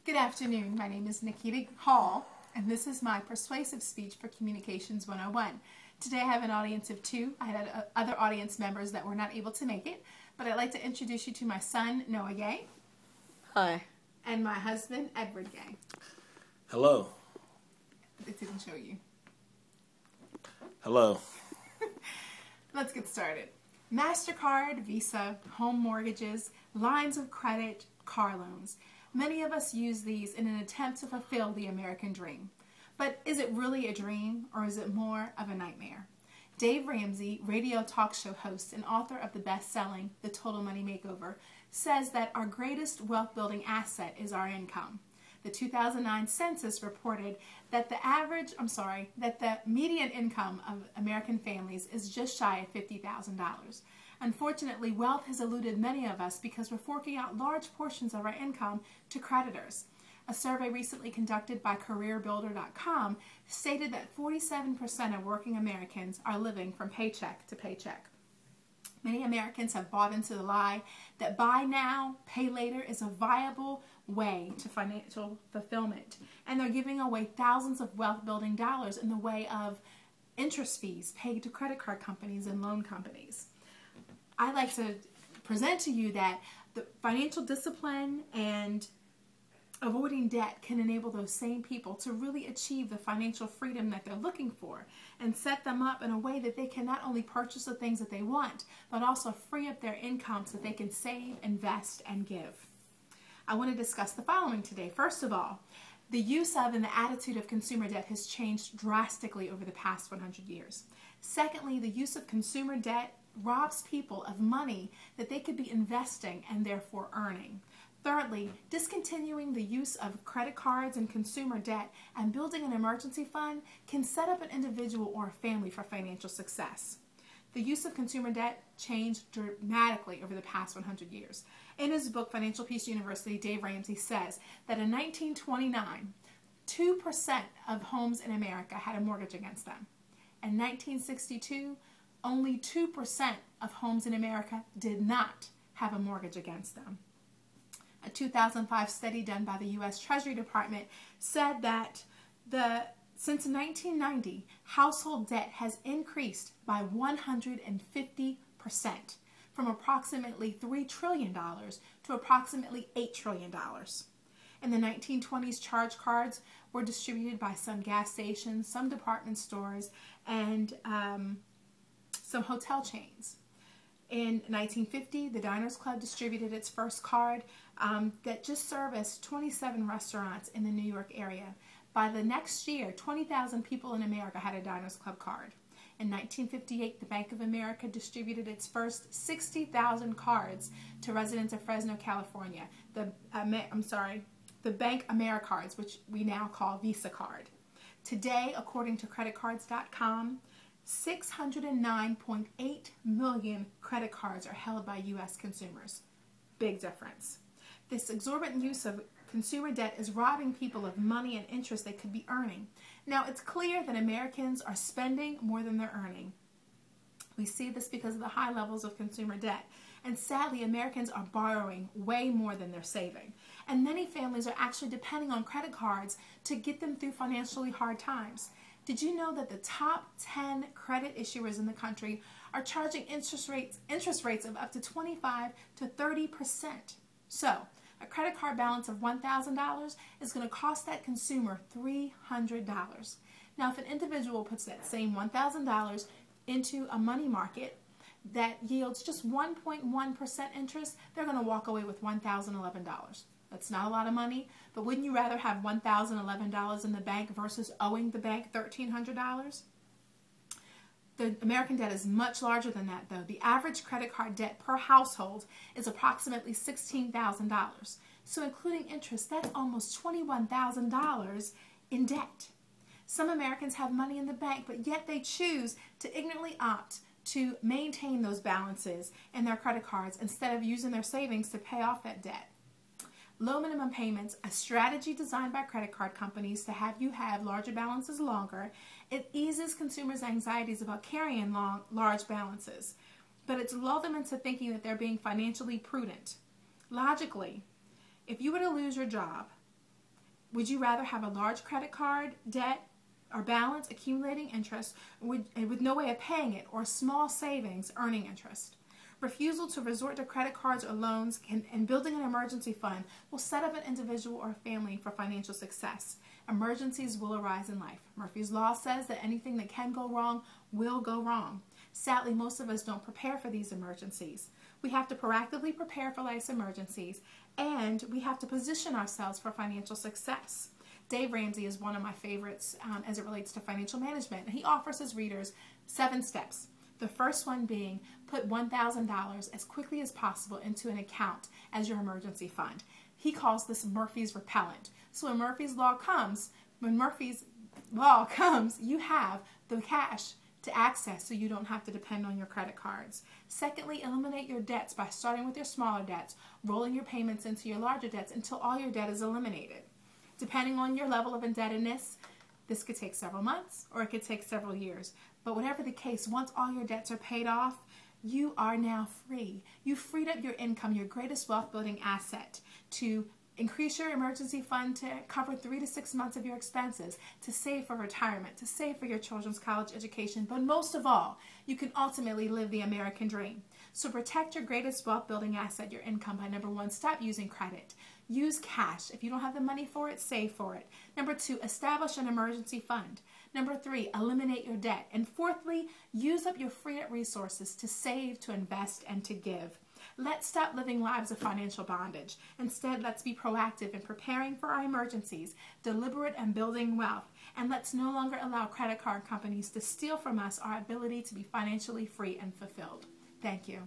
Good afternoon. My name is Nikita Hall, and this is my persuasive speech for Communications 101. Today I have an audience of two. I had other audience members that were not able to make it, but I'd like to introduce you to my son, Noah Gay. Hi. And my husband, Edward Gay. Hello. It didn't show you. Hello. Let's get started. MasterCard, Visa, home mortgages, lines of credit, car loans. Many of us use these in an attempt to fulfill the American dream. But is it really a dream, or is it more of a nightmare? Dave Ramsey, radio talk show host and author of the best-selling The Total Money Makeover, says that our greatest wealth-building asset is our income. The 2009 census reported that the median income of American families is just shy of $50,000. Unfortunately, wealth has eluded many of us because we're forking out large portions of our income to creditors. A survey recently conducted by CareerBuilder.com stated that 47% of working Americans are living from paycheck to paycheck. Many Americans have bought into the lie that buy now, pay later is a viable way to financial fulfillment, and they're giving away thousands of wealth-building dollars in the way of interest fees paid to credit card companies and loan companies. I'd like to present to you that the financial discipline and avoiding debt can enable those same people to really achieve the financial freedom that they're looking for and set them up in a way that they can not only purchase the things that they want, but also free up their income so that they can save, invest, and give. I want to discuss the following today. First of all, the use of and the attitude of consumer debt has changed drastically over the past 100 years. Secondly, the use of consumer debt robs people of money that they could be investing and therefore earning. Thirdly, discontinuing the use of credit cards and consumer debt and building an emergency fund can set up an individual or a family for financial success. The use of consumer debt changed dramatically over the past 100 years. In his book, Financial Peace University, Dave Ramsey says that in 1929, 2% of homes in America had a mortgage against them. In 1962, only 2% of homes in America did not have a mortgage against them. A 2005 study done by the U.S. Treasury Department said that since 1990, household debt has increased by 150%, from approximately $3 trillion to approximately $8 trillion. In the 1920s, charge cards were distributed by some gas stations, some department stores, and some hotel chains. In 1950, the Diners Club distributed its first card that just serviced 27 restaurants in the New York area. By the next year, 20,000 people in America had a Diners Club card. In 1958, the Bank of America distributed its first 60,000 cards to residents of Fresno, California. The Bank AmeriCards, which we now call Visa Card. Today, according to creditcards.com, 609.8 million credit cards are held by U.S. consumers. Big difference. This exorbitant use of consumer debt is robbing people of money and interest they could be earning. Now, it's clear that Americans are spending more than they're earning. We see this because of the high levels of consumer debt. And sadly, Americans are borrowing way more than they're saving. And many families are actually depending on credit cards to get them through financially hard times. Did you know that the top 10 credit issuers in the country are charging interest rates of up to 25 to 30%? So, a credit card balance of $1,000 is going to cost that consumer $300. Now, if an individual puts that same $1,000 into a money market that yields just 1.1% interest, they're going to walk away with $1,011. That's not a lot of money, but wouldn't you rather have $1,011 in the bank versus owing the bank $1,300? The American debt is much larger than that, though. The average credit card debt per household is approximately $16,000. So including interest, that's almost $21,000 in debt. Some Americans have money in the bank, but yet they choose to ignorantly opt to maintain those balances in their credit cards instead of using their savings to pay off that debt. Low minimum payments, a strategy designed by credit card companies to have you have larger balances longer, it eases consumers' anxieties about carrying large balances, but it's lulled them into thinking that they're being financially prudent. Logically, if you were to lose your job Would you rather have a large credit card debt or balance accumulating interest with no way of paying it, or small savings earning interest? Refusal to resort to credit cards or loans and building an emergency fund will set up an individual or family for financial success. Emergencies will arise in life. Murphy's Law says that anything that can go wrong will go wrong. Sadly, most of us don't prepare for these emergencies. We have to proactively prepare for life's emergencies, and we have to position ourselves for financial success. Dave Ramsey is one of my favorites as it relates to financial management. He offers his readers 7 steps. The first one being, put $1,000 as quickly as possible into an account as your emergency fund. He calls this Murphy's repellent. So when Murphy's Law comes, you have the cash to access so you don't have to depend on your credit cards. Secondly, eliminate your debts by starting with your smaller debts, rolling your payments into your larger debts until all your debt is eliminated. Depending on your level of indebtedness, this could take several months or it could take several years. But whatever the case, once all your debts are paid off, you are now free. You freed up your income, your greatest wealth building asset, to increase your emergency fund to cover 3 to 6 months of your expenses, to save for retirement, to save for your children's college education. But most of all, you can ultimately live the American dream. So protect your greatest wealth building asset, your income, by number 1, stop using credit. Use cash. If you don't have the money for it, save for it. Number 2, establish an emergency fund. Number 3, eliminate your debt. And fourthly, use up your freed up resources to save, to invest, and to give. Let's stop living lives of financial bondage. Instead, let's be proactive in preparing for our emergencies, deliberate and building wealth. And let's no longer allow credit card companies to steal from us our ability to be financially free and fulfilled. Thank you.